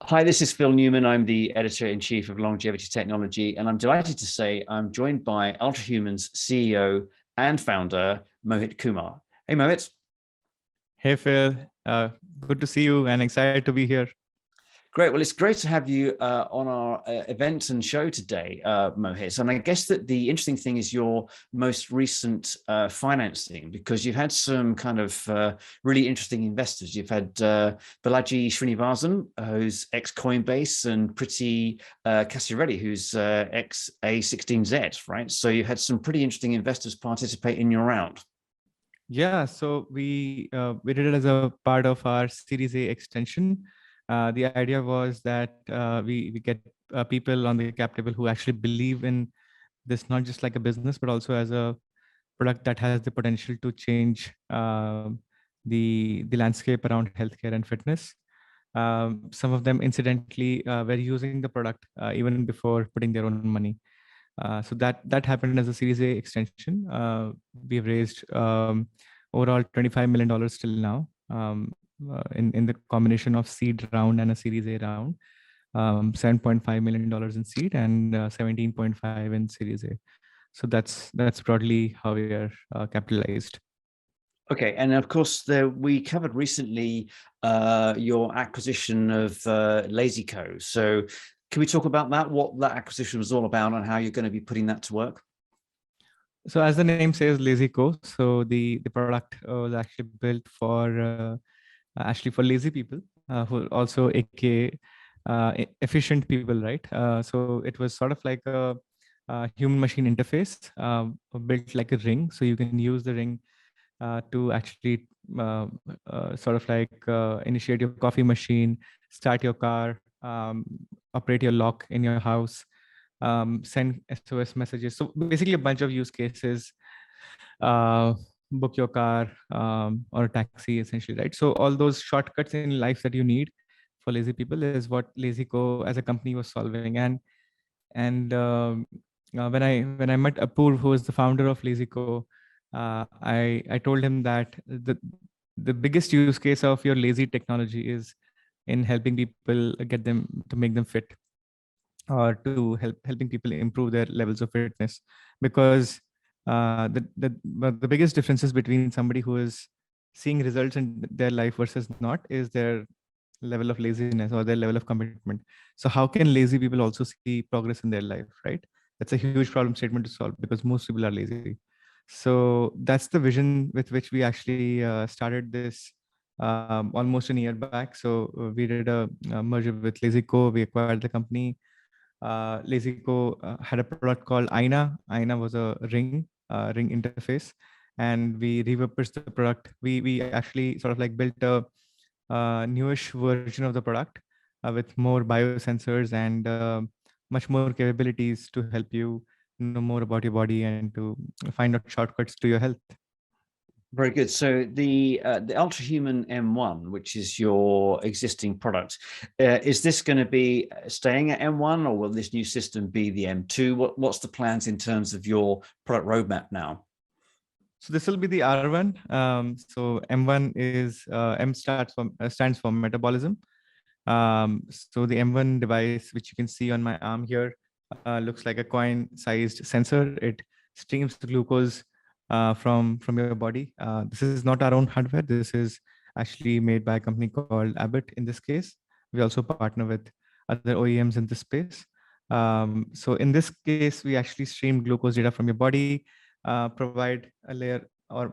Hi, this is Phil Newman. I'm the editor-in-chief of Longevity.Technology, and I'm delighted to say I'm joined by Ultrahuman's CEO and founder, Mohit Kumar. Hey, Mohit. Hey, Phil. Good to see you and excited to be here. Great. Well, it's great to have you on our event and show today, Mohit. And I guess that the interesting thing is your most recent financing, because you've had some kind of really interesting investors. You've had Balaji Srinivasan, who's ex-Coinbase, and Priti Kasireddy, who's ex-A16Z, right? So you had some pretty interesting investors participate in your round. Yeah, so we did it as a part of our Series A extension. The idea was that we get people on the cap table who actually believe in this, not just like a business, but also as a product that has the potential to change the landscape around healthcare and fitness. Some of them, incidentally, were using the product even before putting their own money. So that happened as a Series A extension. We've raised overall $25 million till now in the combination of seed round and a Series A round. $7.5 million in seed and 17.5 in Series A. So that's broadly how we are capitalized. Okay, and of course, we covered recently your acquisition of LazyCo. So can we talk about that, what that acquisition was all about and how you're going to be putting that to work? So as the name says, LazyCo, so the product was actually built for lazy people who also aka efficient people, right? So it was sort of like a human machine interface built like a ring. So you can use the ring to actually sort of like initiate your coffee machine, start your car, operate your lock in your house, send SOS messages. So basically a bunch of use cases, book your car or a taxi essentially, right? So all those shortcuts in life that you need for lazy people is what LazyCo as a company was solving. And when I met Apoor, who is the founder of LazyCo, I told him that the biggest use case of your lazy technology is in helping people get them to make them fit, or to helping people improve their levels of fitness, because the biggest differences between somebody who is seeing results in their life versus not is their level of laziness or their level of commitment. So how can lazy people also see progress in their life, right? That's a huge problem statement to solve because most people are lazy. So that's the vision with which we actually started this almost a year back. So we did a merger with LazyCo. We acquired the company. LazyCo had a product called Aina. Aina was a ring interface, and we repurposed the product. We actually sort of like built a newish version of the product with more biosensors and much more capabilities to help you know more about your body and to find out shortcuts to your health. Very good. So the Ultrahuman M1, which is your existing product, is this going to be staying at M1, or will this new system be the M2? What's the plans in terms of your product roadmap now? So this will be the R1. So M1 is M stands for metabolism. So the M1 device, which you can see on my arm here, looks like a coin-sized sensor. It streams the glucose from your body. This is not our own hardware. This is actually made by a company called Abbott. In this case, we also partner with other OEMs in this space. So in this case, we actually stream glucose data from your body, provide a layer or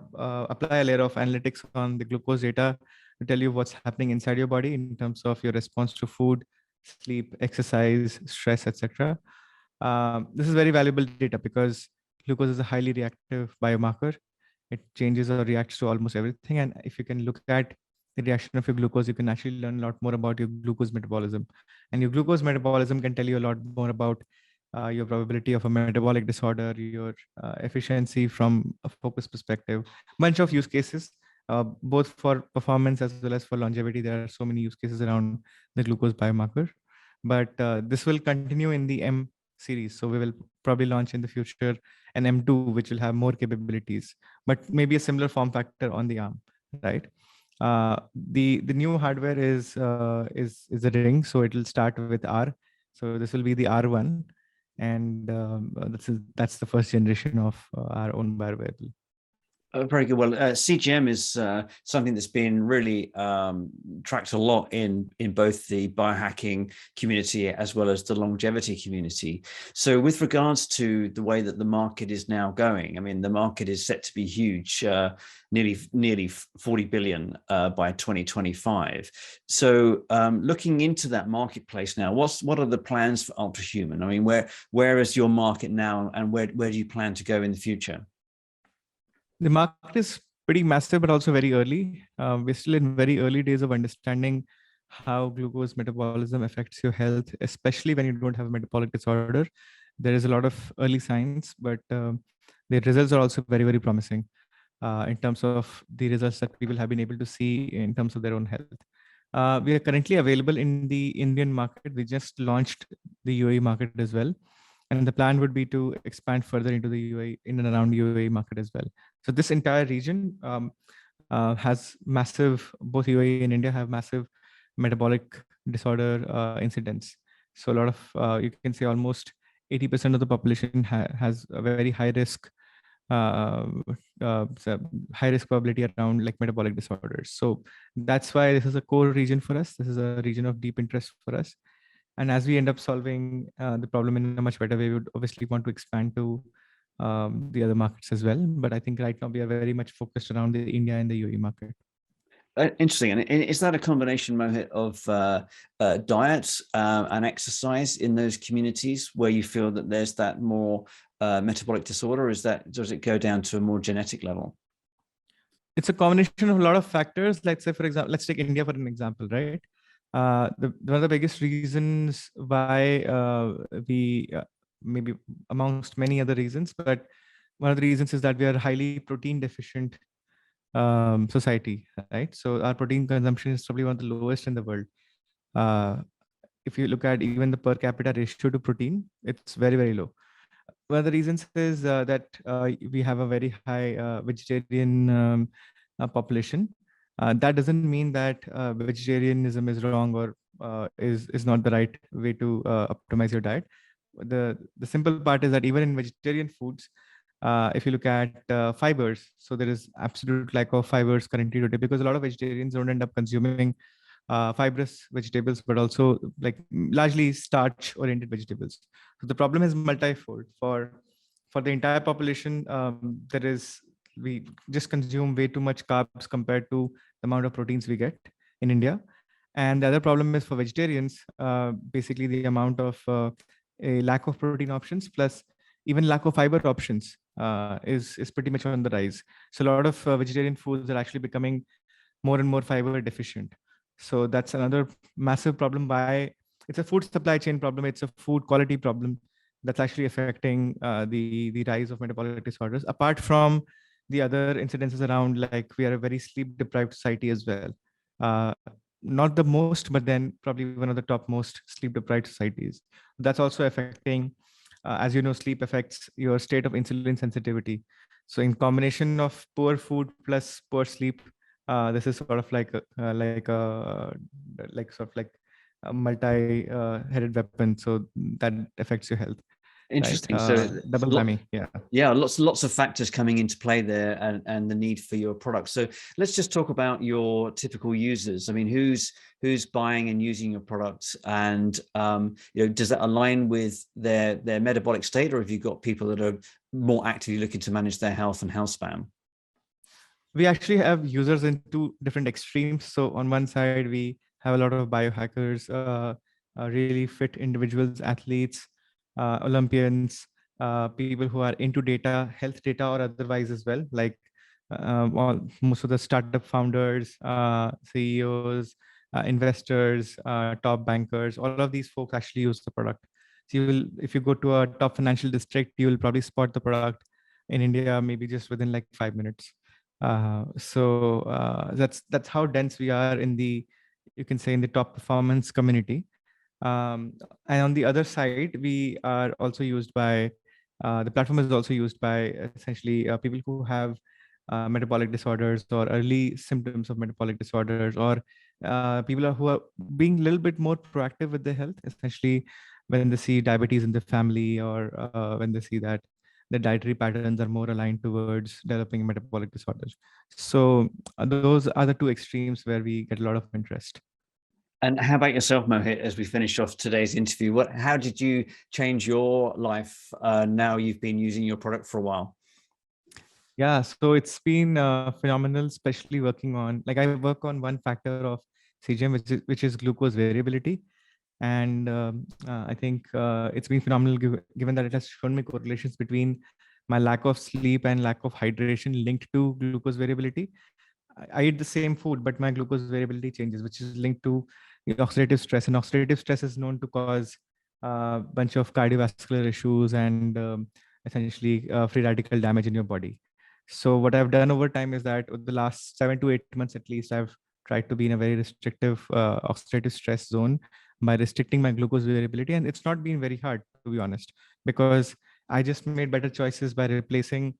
apply a layer of analytics on the glucose data to tell you what's happening inside your body in terms of your response to food, sleep, exercise, stress, etc. This is very valuable data because glucose is a highly reactive biomarker. It changes or reacts to almost everything. And if you can look at the reaction of your glucose, you can actually learn a lot more about your glucose metabolism. And your glucose metabolism can tell you a lot more about your probability of a metabolic disorder, your efficiency from a focus perspective, bunch of use cases, both for performance as well as for longevity. There are so many use cases around the glucose biomarker, but this will continue in the M series. So we will probably launch in the future an M2, which will have more capabilities, but maybe a similar form factor on the arm, right? The new hardware is a ring, so it will start with R. So this will be the R1, and that's the first generation of our own wearable. Very good. Well, CGM is something that's been really tracked a lot in both the biohacking community as well as the longevity community. So with regards to the way that the market is now going, I mean, the market is set to be huge, nearly 40 billion by 2025. So looking into that marketplace now, what are the plans for Ultrahuman? I mean, where is your market now, and where do you plan to go in the future? The market is pretty massive, but also very early. We're still in very early days of understanding how glucose metabolism affects your health, especially when you don't have a metabolic disorder. There is a lot of early signs, but the results are also very, very promising in terms of the results that people have been able to see in terms of their own health. We are currently available in the Indian market. We just launched the UAE market as well. And the plan would be to expand further into the UAE, in and around UAE market as well. So this entire region has massive, both UAE and India have massive metabolic disorder incidents. So a lot of, you can say almost 80% of the population has a very high risk, so high risk probability around like metabolic disorders. So that's why this is a core region for us. This is a region of deep interest for us. And as we end up solving the problem in a much better way, we would obviously want to expand to the other markets as well. But I think right now we are very much focused around the India and the UAE market. Interesting. And is that a combination, Mohit, of diet and exercise in those communities where you feel that there's that more metabolic disorder? Does it go down to a more genetic level? It's a combination of a lot of factors. Let's say, for example, let's take India for an example, right? One of the biggest reasons why we maybe amongst many other reasons, but one of the reasons is that we are highly protein deficient society, right? So our protein consumption is probably one of the lowest in the world. If you look at even the per capita ratio to protein, it's very, very low. One of the reasons is that we have a very high vegetarian population. That doesn't mean that vegetarianism is wrong or is not the right way to optimize your diet. The simple part is that even in vegetarian foods, if you look at fibers, so there is absolute lack of fibers currently today because a lot of vegetarians don't end up consuming fibrous vegetables, but also like largely starch-oriented vegetables. So the problem is multifold. For the entire population, we just consume way too much carbs compared to the amount of proteins we get in India. And the other problem is for vegetarians, basically the amount of a lack of protein options plus even lack of fiber options is pretty much on the rise. So a lot of vegetarian foods are actually becoming more and more fiber deficient. So that's another massive problem. Why it's a food supply chain problem. It's a food quality problem that's actually affecting the rise of metabolic disorders. Apart from the other incidences around, like we are a very sleep deprived society as well. Not the most, but then probably one of the top most sleep deprived societies. That's also affecting, as you know, sleep affects your state of insulin sensitivity. So in combination of poor food plus poor sleep, this is sort of like a multi-headed weapon. So that affects your health. Interesting. Right? So double whammy. Yeah, lots of factors coming into play there, and the need for your product. So let's just talk about your typical users. I mean, who's buying and using your product, and does that align with their metabolic state, or have you got people that are more actively looking to manage their health and health span? We actually have users in two different extremes. So on one side, we have a lot of biohackers, really fit individuals, athletes, Olympians, people who are into data, health data, or otherwise as well, like most of the startup founders, CEOs, investors, top bankers. All of these folks actually use the product. So if you go to a top financial district, you will probably spot the product in India, maybe just within like 5 minutes. That's how dense we are in you can say in the top performance community. And on the other side, we are also used by the platform is also used by essentially people who have metabolic disorders or early symptoms of metabolic disorders, or people who are being a little bit more proactive with their health, essentially when they see diabetes in the family, or when they see that the dietary patterns are more aligned towards developing metabolic disorders. So those are the two extremes where we get a lot of interest. And how about yourself, Mohit, as we finish off today's interview? How did you change your life now you've been using your product for a while? Yeah, so it's been phenomenal, especially working on, like, I work on one factor of CGM, which is glucose variability. And I think it's been phenomenal, given that it has shown me correlations between my lack of sleep and lack of hydration linked to glucose variability. I eat the same food, but my glucose variability changes, which is linked to oxidative stress. And oxidative stress is known to cause a bunch of cardiovascular issues and essentially free radical damage in your body. So what I've done over time is that over the last 7 to 8 months at least, I've tried to be in a very restrictive oxidative stress zone by restricting my glucose variability. And it's not been very hard, to be honest, because I just made better choices by replacing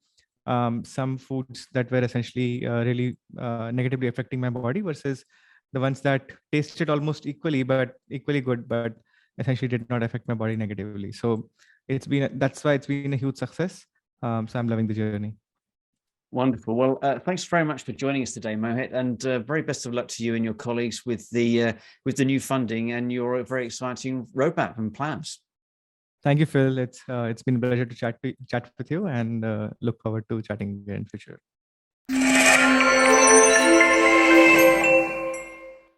some foods that were essentially really negatively affecting my body versus the ones that tasted almost equally, but equally good, but essentially did not affect my body negatively. So that's why it's been a huge success. So I'm loving the journey. Wonderful. Well, thanks very much for joining us today, Mohit, and very best of luck to you and your colleagues with the new funding and your very exciting roadmap and plans. Thank you, Phil. It's been a pleasure to chat with you, and look forward to chatting again in future.